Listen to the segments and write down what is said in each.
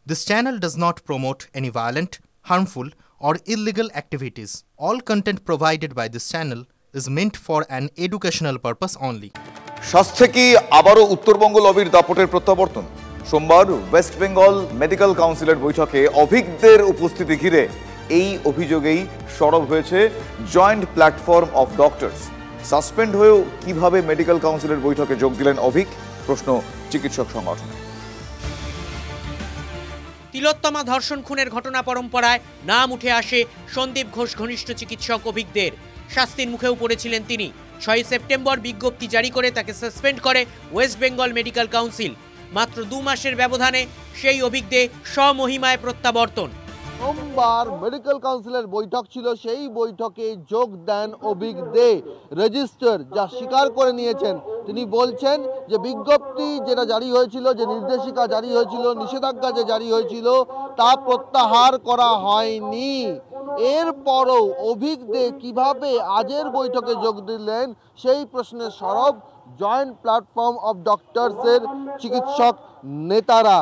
This channel does not promote any violent, harmful, or illegal activities. All content provided by this channel is meant for an educational purpose only. স্বাস্থ্যে কি আবারও উত্তরবঙ্গ লবির দাপটের প্রত্যাবর্তন? সোমবার West Bengal medical কাউন্সিলের বৈঠকে অভিজ্ঞদের উপস্থিতি ঘিরে এই অভিযোগেই সরব হয়েছে joint platform of doctors. Suspend হয়েও কিভাবে মেডিকেল কাউন্সিলের বৈঠকে যোগ দিলেন অভিক, প্রশ্ন চিকিৎসক সংগঠনে। তিলোত্তমা ধর্ষণ খুনের ঘটনা পরম্পরায় নাম উঠে আসে সন্দীপ ঘোষ ঘনিষ্ঠ চিকিৎসক অভিকদের। শাস্তির মুখেও পড়েছিলেন তিনি। 6 সেপ্টেম্বর বিজ্ঞপ্তি জারি করে তাকে সাসপেন্ড করে ওয়েস্ট বেঙ্গল মেডিকেল কাউন্সিল। মাত্র 2 মাসের ব্যবধানে সেই অভিকদে স্বমহিমায় প্রত্যাবর্তন। সোমবার মেডিকেল কাউন্সিলের বৈঠক ছিল, সেই বৈঠকে যোগ দেন অভিক দে। রেজিস্টার যা স্বীকার করে নিয়েছেন, তিনি বলছেন যে বিজ্ঞপ্তি যেটা জারি হয়েছিল, যে নির্দেশিকা জারি হয়েছিল, নিষেধাজ্ঞা যে জারি হয়েছিল, তা প্রত্যাহার করা হয়নি। এরপরও অভিক দে কিভাবে আজের বৈঠকে যোগ দিলেন সেই প্রশ্নের সরব জয়েন্ট প্ল্যাটফর্ম অফ ডক্টরসের চিকিৎসক নেতারা।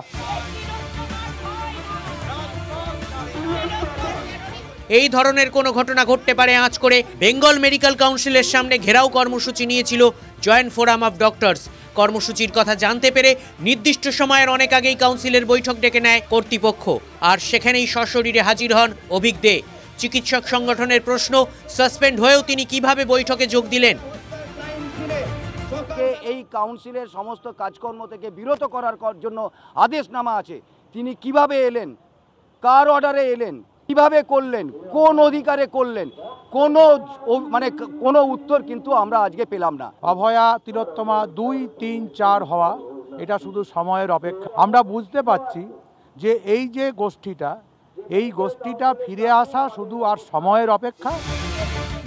এই ধরনের কোনো ঘটনা ঘটতে পারে আঁচ করে বেঙ্গল মেডিকেল কাউন্সিলের সামনে ঘেরাও কর্মসূচি নিয়েছিল জয়েন্ট ফোরাম অফ ডক্টরস। কর্মসূচির কথা জানতে পেরে নির্দিষ্ট সময়ের অনেক আগেই কাউন্সিলের বৈঠক ডেকে নেয় কর্তৃপক্ষ, আর সেখানেই সশরীরে হাজির হন অভিক দে। চিকিৎসক সংগঠনের প্রশ্ন, সাসপেন্ড হয়েও তিনি কিভাবে বৈঠকে যোগ দিলেন? এই কাউন্সিলের সমস্ত কাজকর্ম থেকে বিরত করার জন্য আদেশনামা আছে। তিনি কিভাবে এলেন, কার অর্ডারে এলেন, কিভাবে করলেন, কোন অধিকারে করলেন, কোনো উত্তর কিন্তু আমরা আজকে পেলাম না। অভয়া তিলোত্তমা 2, 3, 4 হওয়া এটা শুধু সময়ের অপেক্ষা। আমরা বুঝতে পারছি যে এই যে গোষ্ঠীটা ফিরে আসা শুধু আর সময়ের অপেক্ষা।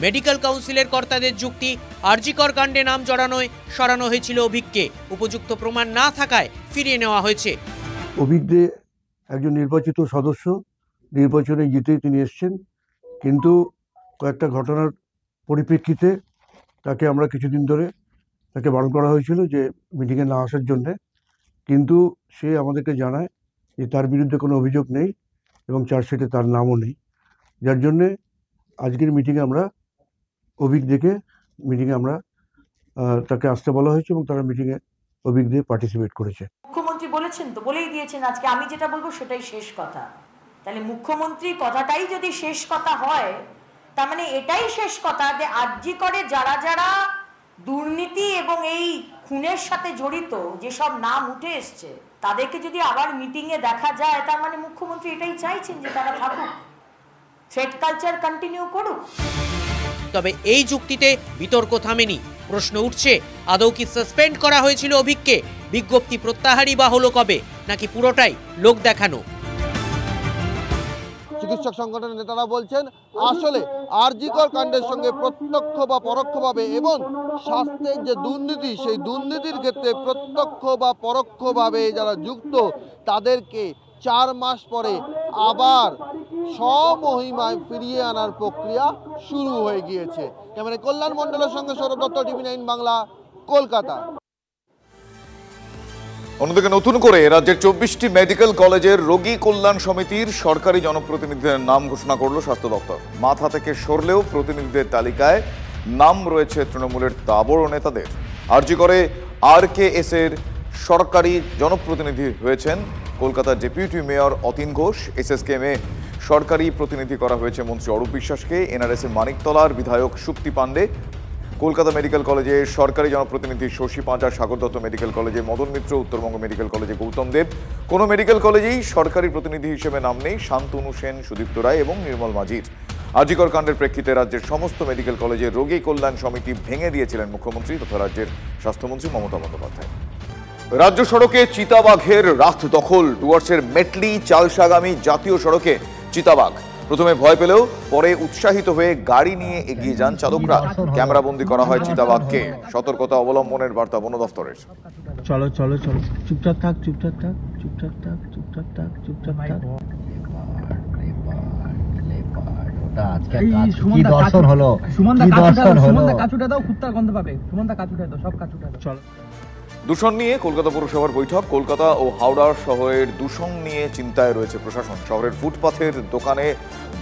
মেডিকেল কাউন্সিলের কর্তাদের যুক্তি, আরজিকর কাণ্ডে নাম জড়ানোয় সরানো হয়েছিল অভিককে, উপযুক্ত প্রমাণ না থাকায় ফিরিয়ে নেওয়া হয়েছে। অভিক দে একজন নির্বাচিত সদস্য, নির্বাচনে জিতেই তিনি এসছেন, কিন্তু কয়েকটা ঘটনার পরিপ্রেক্ষিতে তাকে আমরা কিছুদিন ধরে তাকে বারণ করা হয়েছিল যে মিটিংয়ে না আসার জন্যে, কিন্তু সে আমাদেরকে জানায় যে তার বিরুদ্ধে কোনো অভিযোগ নেই এবং চার্জশিটে তার নামও নেই, যার জন্যে আজকের মিটিংয়ে আমরা অভিক দেখে আমরা তাকে আসতে বলা হয়েছে এবং তারা মিটিংয়ে অভিক দিয়ে পার্টিসিপেট করেছে। মুখ্যমন্ত্রী বলেছেন তো, বলেই দিয়েছেন আজকে আমি যেটা বলবো সেটাই শেষ কথা। তাহলে মুখ্যমন্ত্রীর কথাটাই যদি শেষ কথা হয়, তার মানে এটাই শেষ কথা যে আরজি করে যারা যারা দুর্নীতি এবং এই খুনের সাথে জড়িত যেসব নাম উঠে এসছে, তাদেরকে যদি আবার মিটিংয়ে দেখা যায়, তার মানে মুখ্যমন্ত্রী এটাই চাইছেন যে তারা থাকুক, থ্রেট কালচার কন্টিনিউ করুক। তবে এই যুক্তিতে বিতর্ক থামেনি। প্রশ্ন উঠছে, আদৌ কি সাসপেন্ড করা হয়েছিল অভিককে? বিজ্ঞপ্তি প্রত্যাহারই বা হলো কবে, নাকি পুরোটাই লোক দেখানো? চিকিৎসক সংগঠনের নেতারা বলছেন, আসলে আরজিকর কাণ্ডের সঙ্গে প্রত্যক্ষ বা পরোক্ষভাবে এবং স্বাস্থ্যের যে দুর্নীতি, সেই দুর্নীতির ক্ষেত্রে প্রত্যক্ষ বা পরোক্ষভাবে যারা যুক্ত, তাদেরকে 4 মাস পরে আবার স্বমহিমায় ফিরিয়ে আনার প্রক্রিয়া শুরু হয়ে গিয়েছে। ক্যামেরায় কল্যাণ মণ্ডলের সঙ্গে সৌরভ দত্ত, TV9 বাংলা, কলকাতা। অন্যদিকে নতুন করে রাজ্যের 24টি মেডিকেল কলেজের রোগী কল্যাণ সমিতির সরকারি জনপ্রতিনিধিদের নাম ঘোষণা করল স্বাস্থ্য দপ্তর। মাথা থেকে সরলেও প্রতিনিধিদের তালিকায় নাম রয়েছে তৃণমূলের তাবড় নেতাদের। আরজি করে RKS এর সরকারি জনপ্রতিনিধি হয়েছেন কলকাতার deputy mayor Atin Ghosh. SSKM এ সরকারি প্রতিনিধি করা হয়েছে মন্ত্রী অরূপ বিশ্বাসকে। NRS এ মানিকতলার বিধায়ক সুপ্তি পাণ্ডে। কলকাতা মেডিকেল কলেজে সরকারি জনপ্রতিনিধি শশী পাঁজা, সাগর দত্ত মেডিকেল কলেজে মদন মিত্র, উত্তরবঙ্গ মেডিকেল কলেজে গৌতম দেব। কোনো মেডিকেল কলেজেই সরকারি প্রতিনিধি হিসেবে নাম নেই শান্তনু সেন, সুদীপ্ত রায় এবং নির্মল মাঝির। আরজিকর কাণ্ডের প্রেক্ষিতে রাজ্যের সমস্ত মেডিকেল কলেজে রোগী কল্যাণ সমিতি ভেঙে দিয়েছিলেন মুখ্যমন্ত্রী তথা রাজ্যের স্বাস্থ্যমন্ত্রী মমতা বন্দ্যোপাধ্যায়। রাজ্য সড়কে চিতাবাঘের রাত দখল। ডুয়ার্সের মেটলি চালসাগামী জাতীয় সড়কে চিতাবাঘ। প্রথমে ভয় পেলেও পরে উৎসাহিত হয়ে গাড়ি নিয়ে এগিয়ে যান চালকরা। ক্যামেরাবন্দি করা হয় চিতাবাঘকে। সতর্কতা অবলম্বনের বার্তা বন দফতরের। চলো চলো চলো, চুপচাপ থাক, চুপচাপ থাক, চুপচাপ থাক, চুপচাপ থাক, চুপচাপ থাক। কি দর্শন হলো, সুমনদা কাচুটা দাও, কুত্তার গন্ধ পাবে। সুমনদা কাচুটা দাও, সব কাচুটা দাও। চলো। দূষণ নিয়ে কলকাতা পৌরসভার বৈঠক। কলকাতা ও হাওড়া শহরের দূষণ নিয়ে চিন্তায় রয়েছে প্রশাসন। শহরের ফুটপাথের দোকানে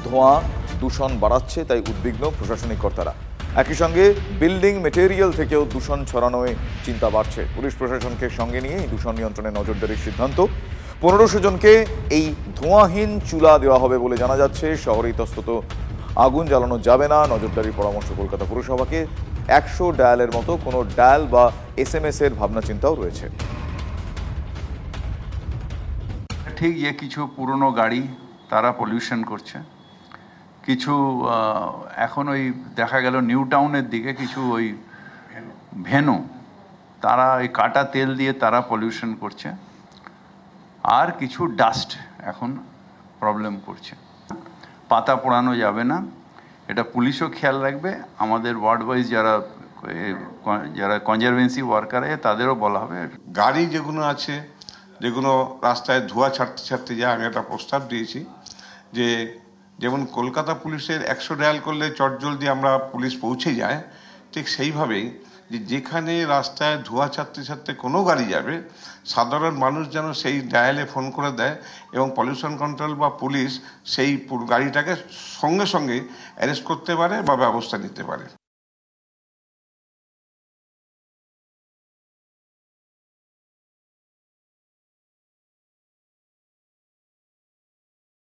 ধোঁয়া দূষণ বাড়াচ্ছে, তাই উদ্বিগ্ন প্রশাসনিক কর্তারা। একই সঙ্গে বিল্ডিং মেটেরিয়াল থেকেও দূষণ ছড়ানোয় চিন্তা বাড়ছে। পুলিশ প্রশাসনকে সঙ্গে নিয়ে এই দূষণ নিয়ন্ত্রণে নজরদারির সিদ্ধান্ত। 1500 জনকে এই ধোঁয়াহীন চুলা দেওয়া হবে বলে জানা যাচ্ছে। শহরে ইতস্তত আগুন জ্বালানো যাবে না, নজরদারির পরামর্শ কলকাতা পুরসভাকে। 100 ডায়ালের মতো কোনো ডায়াল বা SMS এর ভাবনা চিন্তাও রয়েছে। ঠিক যে কিছু পুরনো গাড়ি তারা পলিউশন করছে, কিছু এখন ওই দেখা গেল নিউ টাউনের দিকে কিছু ওই ভেনু তারা ওই কাটা তেল দিয়ে তারা পলিউশন করছে, আর কিছু ডাস্ট এখন প্রবলেম করছে। পাতা পোড়ানো যাবে না, এটা পুলিশও খেয়াল রাখবে। আমাদের ওয়ার্ড ওয়াইজ যারা কনজারভেন্সি ওয়ার্কার তাদেরও বলা হবে। গাড়ি যেগুলো আছে, যেগুলো রাস্তায় ধোঁয়া ছাড়তে ছাড়তে যায়, আমি একটা প্রস্তাব দিয়েছি যে যেমন কলকাতা পুলিশের 100 ডায়াল করলে চটজলদি আমরা পুলিশ পৌঁছে যায়, ঠিক সেইভাবেই যেখানে রাস্তায় ধোঁয়া ছাড়তে ছাড়তে কোনো গাড়ি যাবে, সাধারণ মানুষ যেন সেই ডায়ালে ফোন করে দেয় এবং পলিউশন কন্ট্রোল বা পুলিশ সেই গাড়িটাকে সঙ্গে সঙ্গে অ্যারেস্ট করতে পারে বা ব্যবস্থা নিতে পারে।